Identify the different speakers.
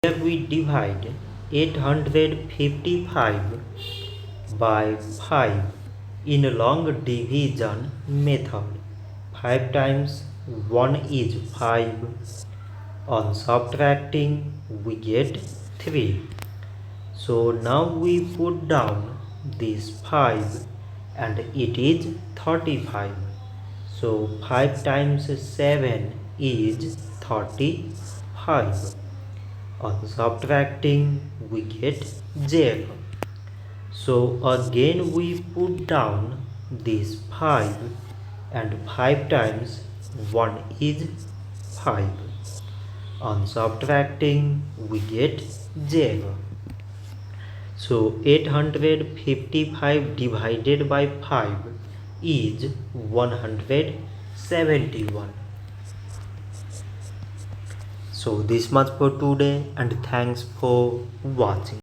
Speaker 1: Here we divide 855 by 5 in a long division method. 5 times 1 is 5. On subtracting we get 3. So now we put down this 5 and it is 35. So 5 times 7 is 35. On subtracting we get 0. So again we put down this 5 and 5 times 1 is 5. On subtracting we get 0. So 855 divided by 5 is 171. So this much for today and thanks for watching.